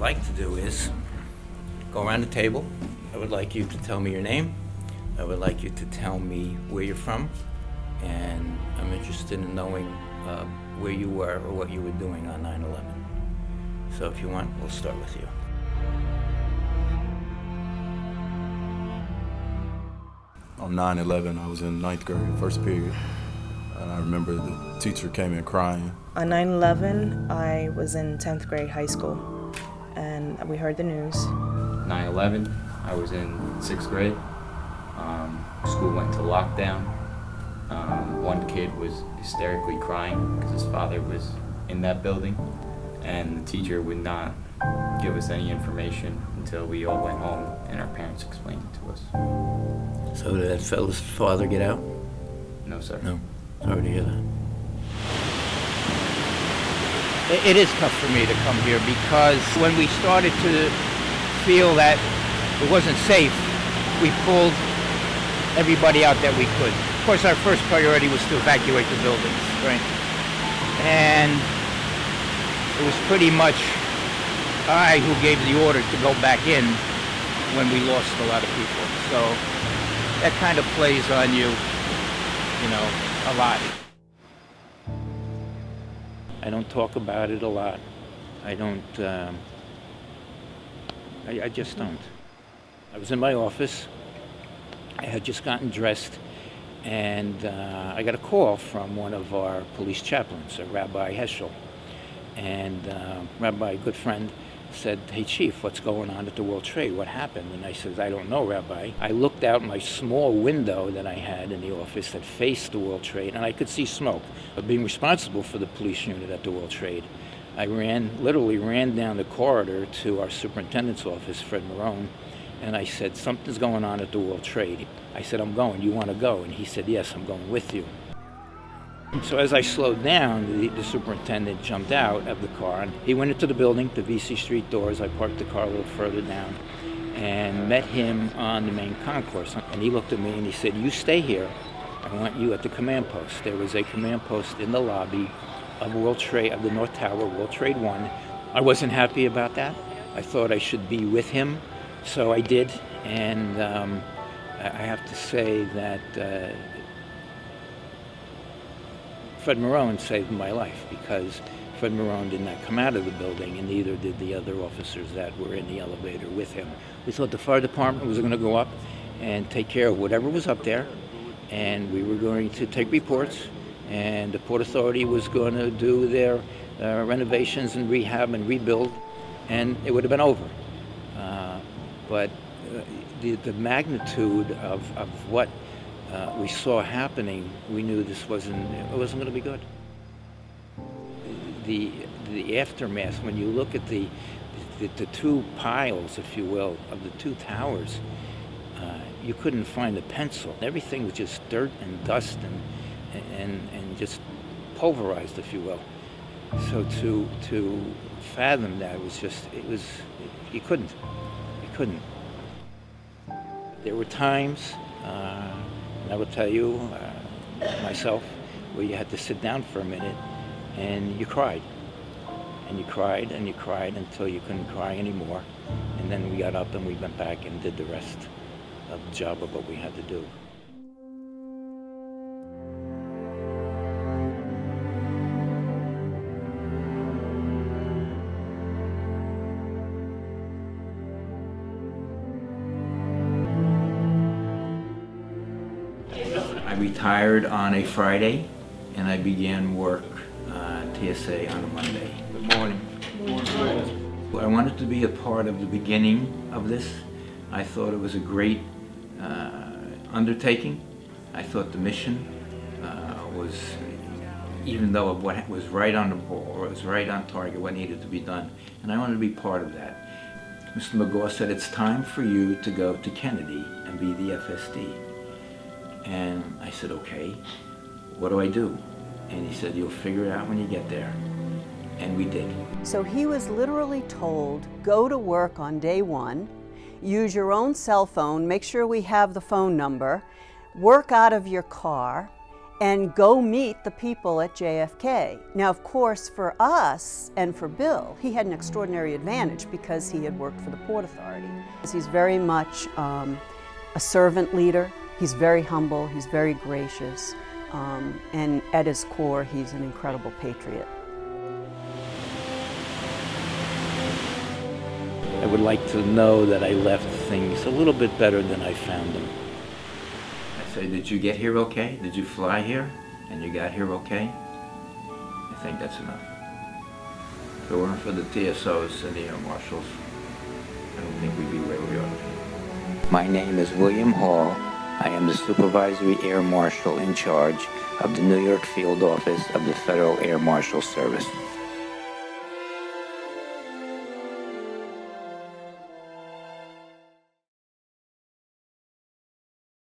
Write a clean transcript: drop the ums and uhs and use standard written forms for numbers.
like to do is go around the table. I would like you to tell me your name. I would like you to tell me where you're from, and I'm interested in knowing where you were or what you were doing on 9/11. So if you want, we'll start with you. On 9/11, I was in 9th grade, first period, and I remember the teacher came in crying. On 9/11, I was in 10th grade high school, and we heard the news. 9/11, I was in 6th grade. School went into lockdown. One kid was hysterically crying because his father was in that building, and the teacher would not give us any information until we all went home and our parents explained it to us. So did that fellow's father get out? No, sir. No. Sorry to hear that. It is tough for me to come here because when we started to feel that it wasn't safe, we pulled everybody out that we could. Of course, our first priority was to evacuate the buildings, right? And it was pretty much I who gave the order to go back in when we lost a lot of people. So that kind of plays on you, a lot. I don't talk about it a lot. I don't, I just don't. I was in my office. I had just gotten dressed, and I got a call from one of our police chaplains, Rabbi Heschel. And Rabbi, a good friend, said, "Hey, Chief, what's going on at the World Trade? What happened?" And I said, "I don't know, Rabbi." I looked out my small window that I had in the office that faced the World Trade, and I could see smoke. But being responsible for the police unit at the World Trade, I literally ran down the corridor to our superintendent's office, Fred Marone, and I said, "Something's going on at the World Trade." I said, "I'm going. You want to go?" And he said, "Yes, I'm going with you." So as I slowed down, the superintendent jumped out of the car, and he went into the building, the VC Street doors. I parked the car a little further down and met him on the main concourse. And he looked at me and he said, "You stay here. I want you at the command post." There was a command post in the lobby of World Trade, of the North Tower, World Trade 1. I wasn't happy about that. I thought I should be with him, so I did. And I have to say that Fred Marone saved my life, because Fred Marone did not come out of the building, and neither did the other officers that were in the elevator with him. We thought the fire department was going to go up and take care of whatever was up there, and we were going to take reports, and the Port Authority was going to do their renovations and rehab and rebuild, and it would have been over. But the magnitude of what we saw happening, we knew it wasn't going to be good. The aftermath, when you look at the two piles, if you will, of the two towers, you couldn't find a pencil. Everything was just dirt and dust and just pulverized, if you will. So to fathom that you couldn't. There were times, and I will tell you myself, where you had to sit down for a minute and you cried. And you cried and you cried until you couldn't cry anymore. And then we got up and we went back and did the rest of the job of what we had to do. I retired on a Friday, and I began work TSA on a Monday. Good morning. I wanted to be a part of the beginning of this. I thought it was a great undertaking. I thought the mission was, even though what was right on the ball, or it was right on target, what needed to be done, and I wanted to be part of that. Mr. McGaw said, "It's time for you to go to Kennedy and be the FSD." And I said, "Okay, what do I do?" And he said, "You'll figure it out when you get there." And we did. So he was literally told, go to work on day one, use your own cell phone, make sure we have the phone number, work out of your car, and go meet the people at JFK. Now, of course, for us and for Bill, he had an extraordinary advantage because he had worked for the Port Authority. He's very much a servant leader. He's very humble, he's very gracious, and at his core, he's an incredible patriot. I would like to know that I left things a little bit better than I found them. I say, did you get here okay? Did you fly here and you got here okay? I think that's enough. If it weren't for the TSOs and the air marshals, I don't think we'd be where we are. My name is William Hall. I am the Supervisory Air Marshal in charge of the New York Field Office of the Federal Air Marshal Service.